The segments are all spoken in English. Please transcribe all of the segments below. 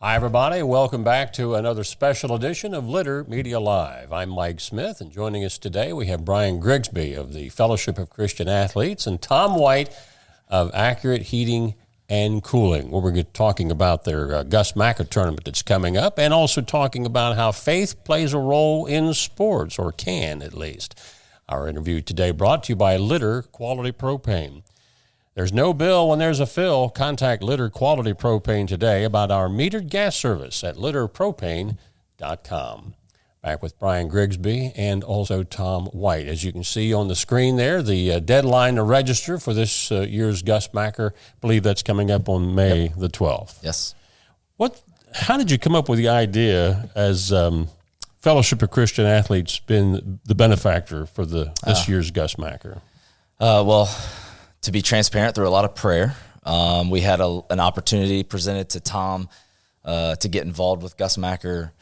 Hi, everybody. Welcome back to another special edition of Litter Media Live. I'm Mike Smith, and joining us today we have Brian Grigsby of the Fellowship of Christian Athletes and Tom White of Accurate Heating and Cooling, where we're talking about their Gus Macker tournament that's coming up, and also talking about how faith plays a role in sports, or can at least. Our interview today brought to you by Litter Quality Propane. There's no bill when there's a fill. Contact Litter Quality Propane today about our metered gas service at litterpropane.com. Back with Brian Grigsby and also Tom White. As you can see on the screen there, the deadline to register for this year's Gus Macker, I believe that's coming up on May the 12th. Yes. How did you come up with the idea as Fellowship of Christian Athletes been the benefactor for this year's Gus Macker? To be transparent, through a lot of prayer, we had an opportunity presented to Tom to get involved with Gus Macker.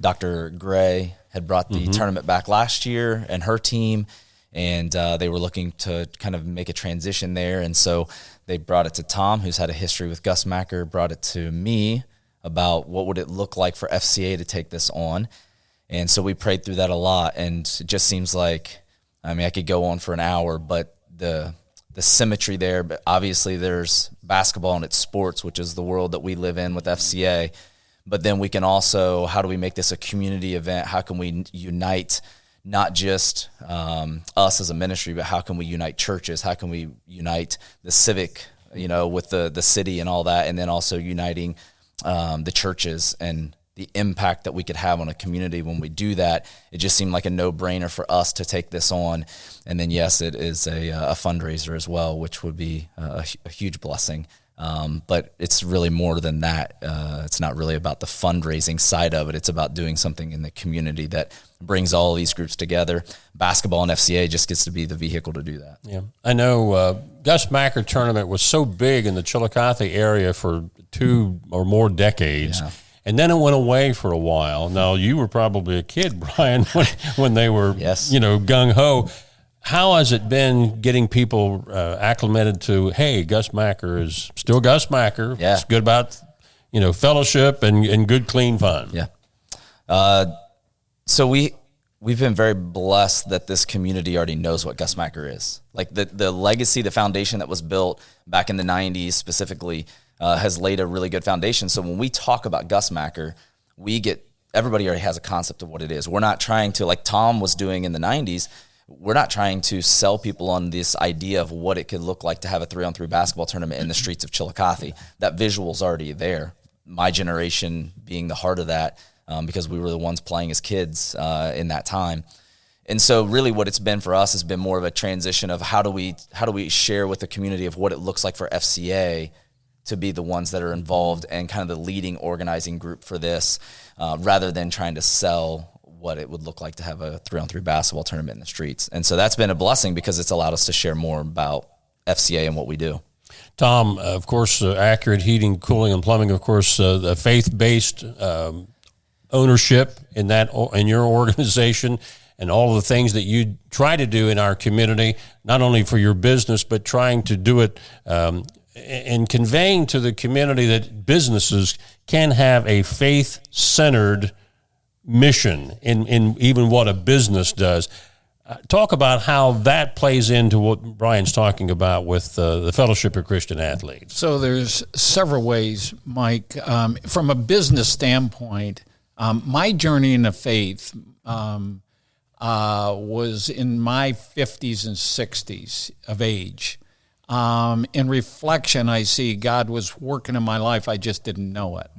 Dr. Gray had brought the tournament back last year and her team, and they were looking to kind of make a transition there. And so they brought it to Tom, who's had a history with Gus Macker, brought it to me about what would it look like for FCA to take this on. And so we prayed through that a lot, and it just seems like, I could go on for an hour, but the symmetry there, but obviously there's basketball and it's sports, which is the world that we live in with FCA. But then we can also, how do we make this a community event? How can we unite not just us as a ministry, but how can we unite churches? How can we unite the civic, with the city and all that, and then also uniting the churches and the impact that we could have on a community when we do that. It just seemed like a no-brainer for us to take this on. And then, yes, it is a fundraiser as well, which would be a huge blessing. But it's really more than that. It's not really about the fundraising side of it. It's about doing something in the community that brings all of these groups together. Basketball and FCA just gets to be the vehicle to do that. Yeah, I know Gus Macker tournament was so big in the Chillicothe area for 2 or more decades. Yeah. And then it went away for a while. Now, you were probably a kid, Brian, when they were, yes, gung-ho. How has it been getting people acclimated to, hey, Gus Macker is still Gus Macker. Yeah. It's good about, fellowship and good, clean fun. Yeah. So we've been very blessed that this community already knows what Gus Macker is. Like the legacy, the foundation that was built back in the 90s specifically, has laid a really good foundation. So when we talk about Gus Macker, everybody already has a concept of what it is. We're not trying to, like Tom was doing in the 90s, we're not trying to sell people on this idea of what it could look like to have a 3-on-3 basketball tournament in the streets of Chillicothe. That visual's already there. My generation being the heart of that, because we were the ones playing as kids in that time. And so really what it's been for us has been more of a transition of how do we share with the community of what it looks like for FCA to be the ones that are involved and kind of the leading organizing group for this, rather than trying to sell what it would look like to have a 3-on-3 basketball tournament in the streets. And so that's been a blessing because it's allowed us to share more about FCA and what we do. Tom, of course, Accurate Heating, Cooling, and Plumbing, of course, the faith-based ownership in your organization and all of the things that you try to do in our community, not only for your business, but trying to do it and conveying to the community that businesses can have a faith-centered mission in even what a business does. Talk about how that plays into what Brian's talking about with the Fellowship of Christian Athletes. So there's several ways, Mike. From a business standpoint, my journey into faith was in my 50s and 60s of age. In reflection, I see God was working in my life. I just didn't know it.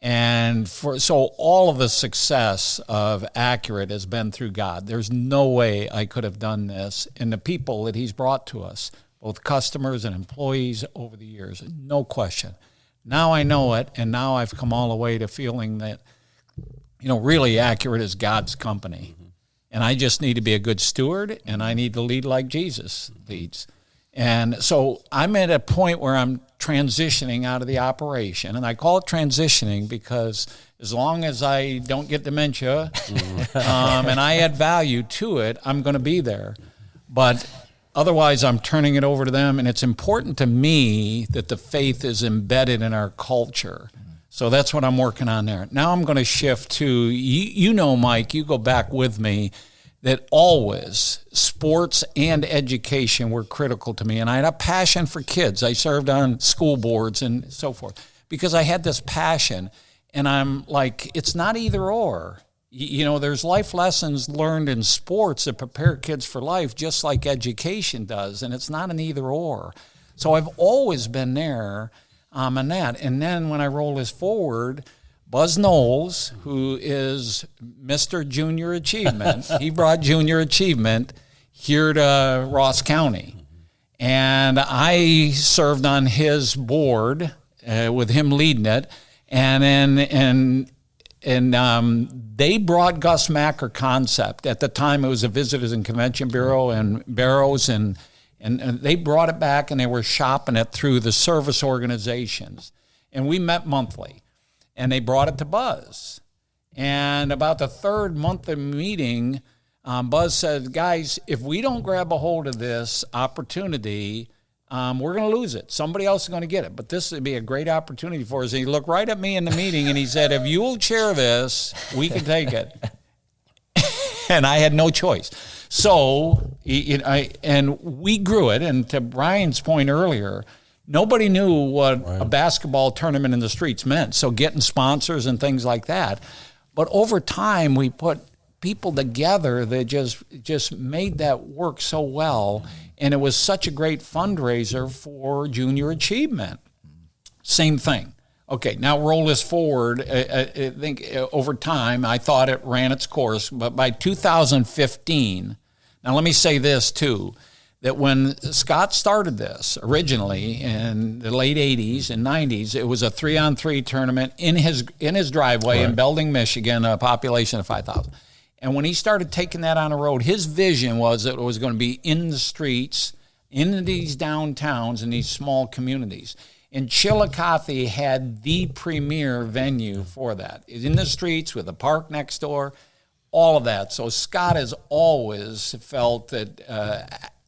And so all of the success of Accurate has been through God. There's no way I could have done this. And the people that he's brought to us, both customers and employees over the years, no question. Now I know it, and now I've come all the way to feeling that, really Accurate is God's company. Mm-hmm. And I just need to be a good steward, and I need to lead like Jesus leads. And so I'm at a point where I'm transitioning out of the operation, and I call it transitioning because as long as I don't get dementia and I add value to it, I'm going to be there. But otherwise, I'm turning it over to them, and it's important to me that the faith is embedded in our culture. So that's what I'm working on there. Now I'm going to shift to, Mike, you go back with me, that always sports and education were critical to me. And I had a passion for kids. I served on school boards and so forth because I had this passion. And I'm like, it's not either or. There's life lessons learned in sports that prepare kids for life just like education does. And it's not an either or. So I've always been there on that. And then when I roll this forward, Buzz Knowles, who is Mr. Junior Achievement, he brought Junior Achievement here to Ross County. And I served on his board with him leading it. And they brought Gus Macker concept. At the time, it was the Visitors and Convention Bureau and Barrows, and they brought it back, and they were shopping it through the service organizations. And we met monthly, and they brought it to Buzz. And about the third month of meeting, Buzz said, guys, if we don't grab a hold of this opportunity, we're going to lose it. Somebody else is going to get it. But this would be a great opportunity for us. And he looked right at me in the meeting, and he said, if you'll chair this, we can take it. And I had no choice. So, and we grew it. And to Brian's point earlier, nobody knew what a basketball tournament in the streets meant. So getting sponsors and things like that. But over time, we put people together that just made that work so well. And it was such a great fundraiser for Junior Achievement. Same thing. Okay, now roll this forward. I think over time, I thought it ran its course. But by 2015, now let me say this too, that when Scott started this originally in the late 80s and 90s, it was a 3-on-3 tournament in his driveway in Belding, Michigan, a population of 5,000. And when he started taking that on the road, his vision was that it was going to be in the streets, in these downtowns, in these small communities. And Chillicothe had the premier venue for that. It's in the streets with a park next door, all of that. So Scott has always felt that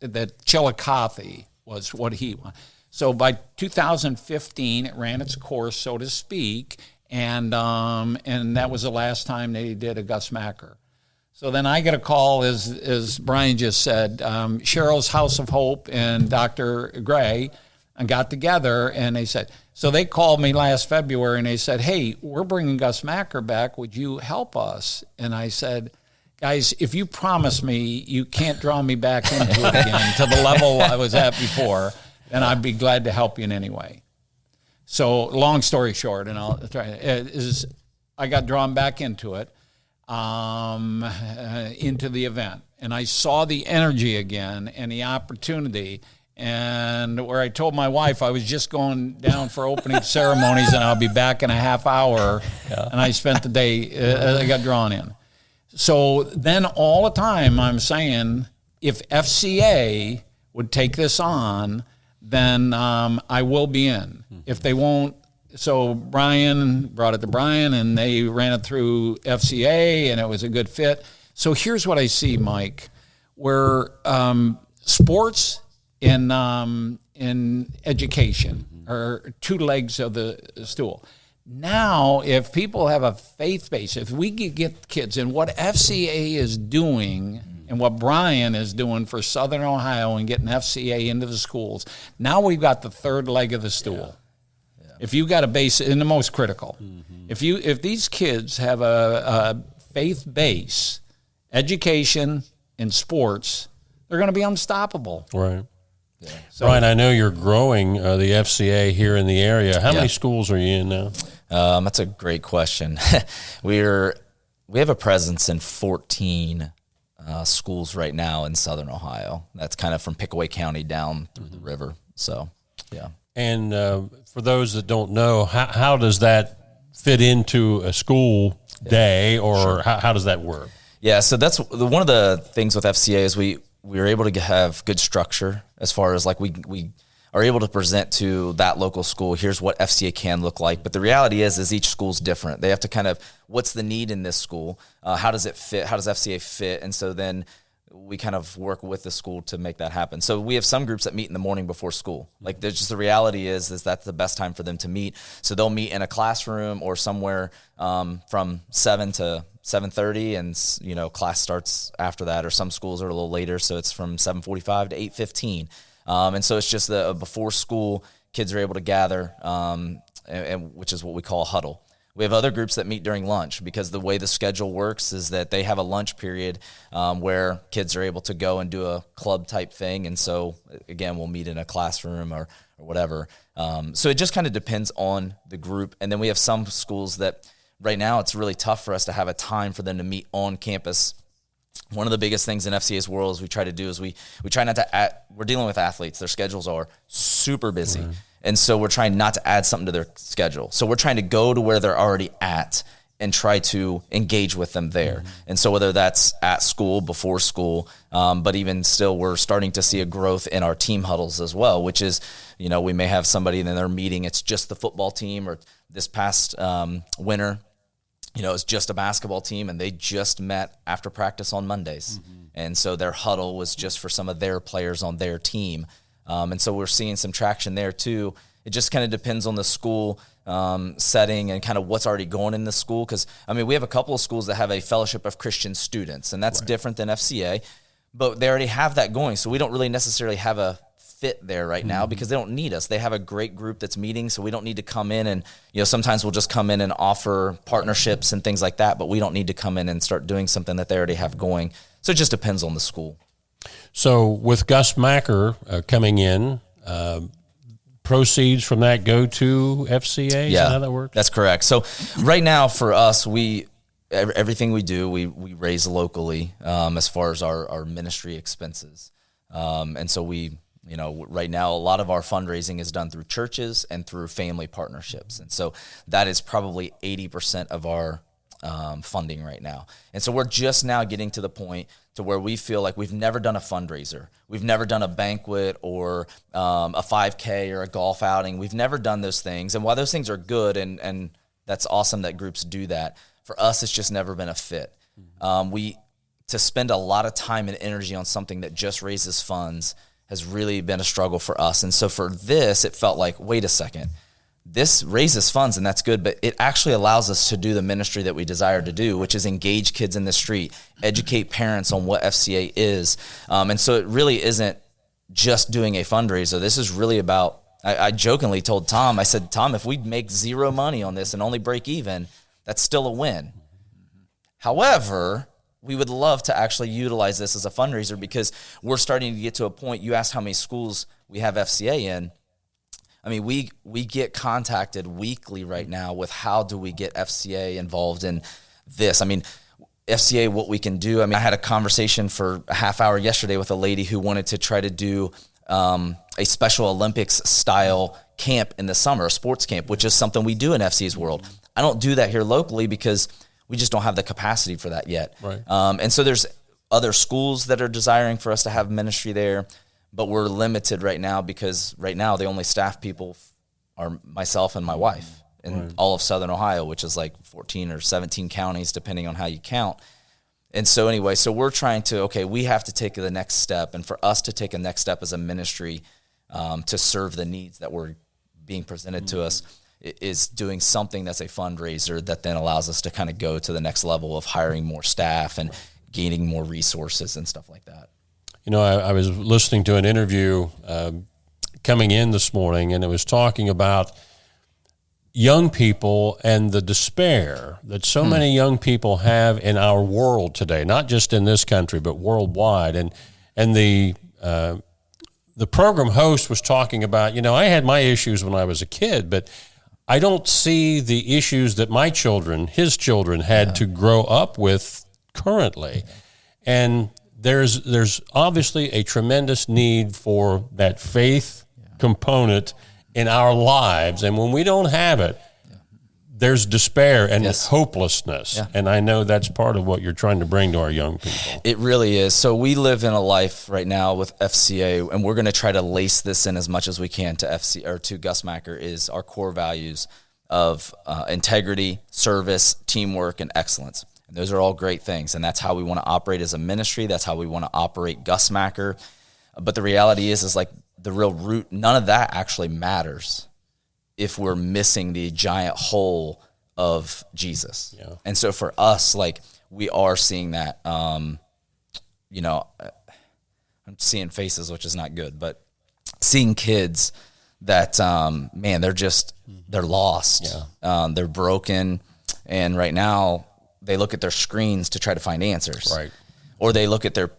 that Chillicothe was what he wanted. So by 2015, it ran its course, so to speak, and that was the last time they did a Gus Macker. So then I get a call, as Brian just said, Cheryl's House of Hope and Dr. Gray got together, and they said, so they called me last February, and they said, hey, we're bringing Gus Macker back. Would you help us? And I said, guys, if you promise me you can't draw me back into it again to the level I was at before, then I'd be glad to help you in any way. So long story short, and I'll try, I got drawn back into it. Into the event, and I saw the energy again and the opportunity, and where I told my wife I was just going down for opening ceremonies and I'll be back in a half hour, and I spent the day, I got drawn in. So then all the time I'm saying, if FCA would take this on, then I will be in. If they won't, so Brian brought it to Brian, and they ran it through FCA, and it was a good fit. So here's what I see, Mike, where sports and education are two legs of the stool. Now, if people have a faith base, if we could get kids, and what FCA is doing and what Brian is doing for Southern Ohio and getting FCA into the schools, now we've got the third leg of the stool. If you got a base in the most critical, if these kids have a faith base, education and sports, they're going to be unstoppable. Right. Yeah. So, Brian, I know you're growing the FCA here in the area. How many schools are you in now? That's a great question. We have a presence in 14 schools right now in Southern Ohio. That's kind of from Pickaway County down through the river. So, yeah. And for those that don't know, how does that fit into a school day, or how does that work? Yeah, so that's one of the things with FCA is we are able to have good structure as far as like we are able to present to that local school, here's what FCA can look like. But the reality is each school's different. They have to kind of, what's the need in this school? How does it fit? How does FCA fit? And so then we kind of work with the school to make that happen. So we have some groups that meet in the morning before school. Like, there's just the reality is that's the best time for them to meet. So they'll meet in a classroom or somewhere from 7 to 7:30, and class starts after that. Or some schools are a little later, so it's from 7:45 to 8:15. And so it's just before school, kids are able to gather, and which is what we call a huddle. We have other groups that meet during lunch, because the way the schedule works is that they have a lunch period where kids are able to go and do a club type thing. And so, again, we'll meet in a classroom or whatever. So it just kind of depends on the group. And then we have some schools that right now it's really tough for us to have a time for them to meet on campus. One of the biggest things in FCA's world is we try to do is we try not to we're dealing with athletes. Their schedules are super busy. Mm-hmm. And so we're trying not to add something to their schedule. So we're trying to go to where they're already at and try to engage with them there. Mm-hmm. And so whether that's at school, before school, but even still, we're starting to see a growth in our team huddles as well, which is, we may have somebody in their meeting, it's just the football team, or this past winter, it's just a basketball team, and they just met after practice on Mondays. Mm-hmm. And so their huddle was just for some of their players on their team. And so we're seeing some traction there too. It just kind of depends on the school setting and kind of what's already going in the school. Because, we have a couple of schools that have a fellowship of Christian students, and that's different than FCA. But they already have that going, so we don't really necessarily have a fit there right now, because they don't need us. They have a great group that's meeting, so we don't need to come in and, sometimes we'll just come in and offer partnerships and things like that, but we don't need to come in and start doing something that they already have going. So it just depends on the school. So with Gus Macker coming in, proceeds from that go to FCA? Is that how that works? That's correct. So right now for us, everything we do, we raise locally as far as our ministry expenses. And so right now, a lot of our fundraising is done through churches and through family partnerships. And so that is probably 80% of our funding right now. And so we're just now getting to the point to where we feel like we've never done a fundraiser. We've never done a banquet or a 5K or a golf outing. We've never done those things. And while those things are good, and that's awesome that groups do that, for us, it's just never been a fit. To spend a lot of time and energy on something that just raises funds has really been a struggle for us. And so for this, it felt like, wait a second, this raises funds and that's good, but it actually allows us to do the ministry that we desire to do, which is engage kids in the street, educate parents on what FCA is. And so it really isn't just doing a fundraiser. This is really about, I jokingly told Tom, I said, Tom, if we make zero money on this and only break even, that's still a win. However, we would love to actually utilize this as a fundraiser, because we're starting to get to a point. You asked how many schools we have FCA in. We get contacted weekly right now with how do we get FCA involved in this. FCA, what we can do. I had a conversation for a half hour yesterday with a lady who wanted to try to do a Special Olympics style camp in the summer, a sports camp, which is something we do in FCA's world. I don't do that here locally because we just don't have the capacity for that yet. Right. And so there's other schools that are desiring for us to have ministry there, but we're limited right now because right now the only staff people are myself and my wife in all of Southern Ohio, which is like 14 or 17 counties, depending on how you count. And so anyway, so we're trying to, we have to take the next step. And for us to take a next step as a ministry to serve the needs that were being presented to us, is doing something that's a fundraiser that then allows us to kind of go to the next level of hiring more staff and gaining more resources and stuff like that. I was listening to an interview coming in this morning, and it was talking about young people and the despair that so many young people have in our world today, not just in this country, but worldwide. And the program host was talking about, I had my issues when I was a kid, but I don't see the issues that his children had to grow up with currently. And there's obviously a tremendous need for that faith component in our lives. And when we don't have it, there's despair and hopelessness. Yeah. And I know that's part of what you're trying to bring to our young people. It really is. So we live in a life right now with FCA, and we're going to try to lace this in as much as we can to Gus Macker, is our core values of integrity, service, teamwork, and excellence. And those are all great things. And that's how we want to operate as a ministry. That's how we want to operate Gus Macker. But the reality is like the real root, none of that actually matters if we're missing the giant whole of Jesus. Yeah. And so for us, like, we are seeing that, you know, I'm seeing faces, which is not good, but seeing kids that, man, they're lost. Yeah. They're broken. And right now they look at their screens to try to find answers. Right. Or they look at their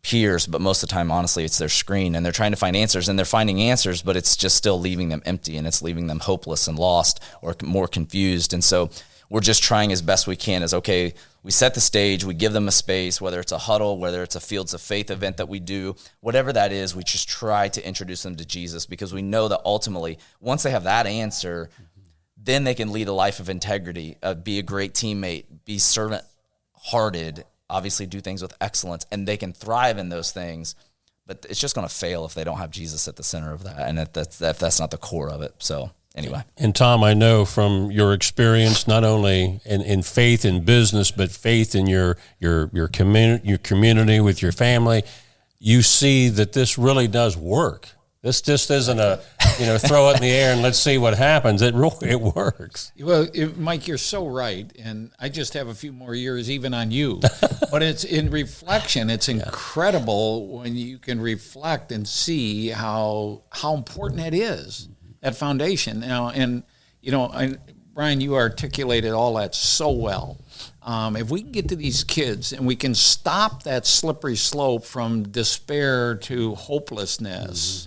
peers, but most of the time, honestly, it's their screen, and they're trying to find answers, and they're finding answers, but it's just still leaving them empty, and it's leaving them hopeless and lost or more confused. And so we're just trying as best we can as, okay, we set the stage, we give them a space, whether it's a huddle, whether it's a Fields of Faith event that we do, whatever that is, we just try to introduce them to Jesus, because we know that ultimately, once they have that answer, then they can lead a life of integrity, be a great teammate, be servant-hearted, obviously do things with excellence, and they can thrive in those things. But it's just going to fail if they don't have Jesus at the center of that, and if that's not the core of it. So anyway. And Tom, I know from your experience, not only in faith in business, but faith in your community with your family, you see that this really does work. This just isn't a, throw it in the air and let's see what happens. It works. Well, Mike, you're so right, and I just have a few more years even on you. But it's in reflection. It's incredible when you can reflect and see how important it is, that foundation. Now, and Brian, you articulated all that so well. If we can get to these kids and we can stop that slippery slope from despair to hopelessness,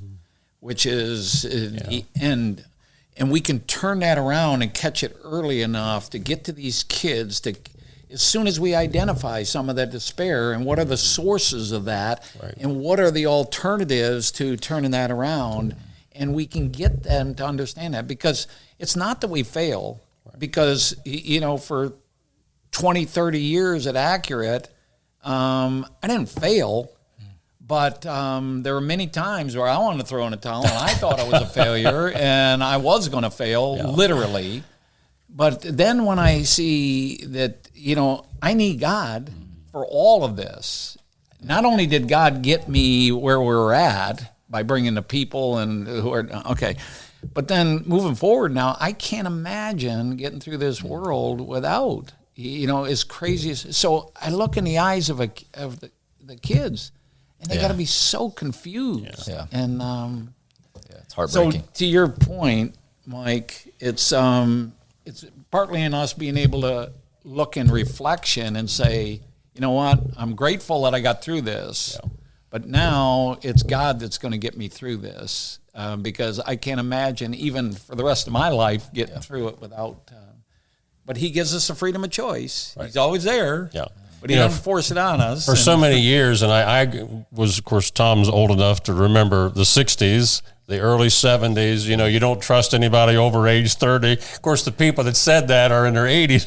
which is the end, and we can turn that around and catch it early enough to get to these kids to, as soon as we identify some of that despair and what are the sources of that, and what are the alternatives to turning that around, and we can get them to understand that, because it's not that we fail, because for 20, 30 years at Accurate, I didn't fail. But there were many times where I wanted to throw in a towel, and I thought I was a failure, and I was going to fail, literally. But then when I see that, I need God for all of this. Not only did God get me where we were at by bringing the people and who are, but then moving forward now, I can't imagine getting through this world without, as crazy as. So I look in the eyes of the kids. And they got to be so confused. Yeah. And it's heartbreaking. So to your point, Mike, it's partly in us being able to look in reflection and say, you know what, I'm grateful that I got through this, but now it's God that's going to get me through this, because I can't imagine even for the rest of my life getting through it without. But He gives us the freedom of choice. Right. He's always there. Yeah. But He doesn't force it on us. For so many years, and I was, of course, Tom's old enough to remember the 60s, the early 70s, you don't trust anybody over age 30. Of course, the people that said that are in their 80s.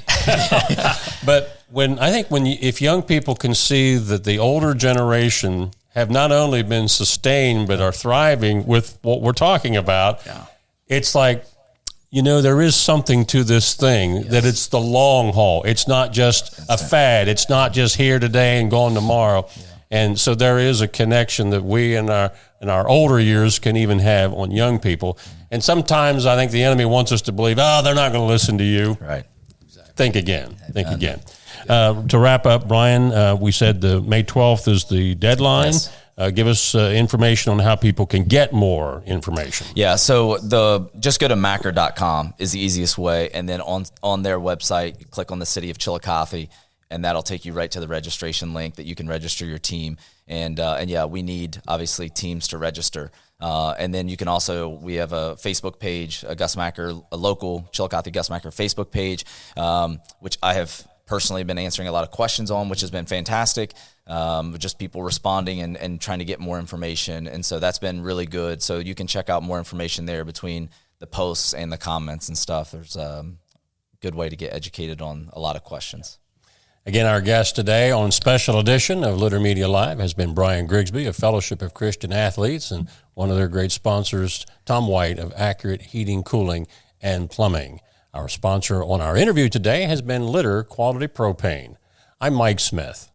But if young people can see that the older generation have not only been sustained, but are thriving with what we're talking about, it's like, there is something to this thing, that it's the long haul. It's not just a fad. It's not just here today and gone tomorrow. Yeah. And so there is a connection that we in our older years can even have on young people. And sometimes I think the enemy wants us to believe, they're not going to listen to you. Right. Exactly. Think again. To wrap up, Brian, we said May 12th is the deadline. Yes. Give us information on how people can get more information. Yeah, so just go to macker.com is the easiest way, and then on their website, you click on the city of Chillicothe, and that'll take you right to the registration link that you can register your team. And we need, obviously, teams to register. And then you can also, we have a Facebook page, a local Chillicothe Gus Macker Facebook page, which I have personally been answering a lot of questions on, which has been fantastic. Just people responding and trying to get more information. And so that's been really good. So you can check out more information there between the posts and the comments and stuff. There's a good way to get educated on a lot of questions. Again, our guest today on special edition of Litter Media Live has been Brian Grigsby of Fellowship of Christian Athletes, and one of their great sponsors, Tom White of Accurate Heating, Cooling, and Plumbing. Our sponsor on our interview today has been Litter Quality Propane. I'm Mike Smith.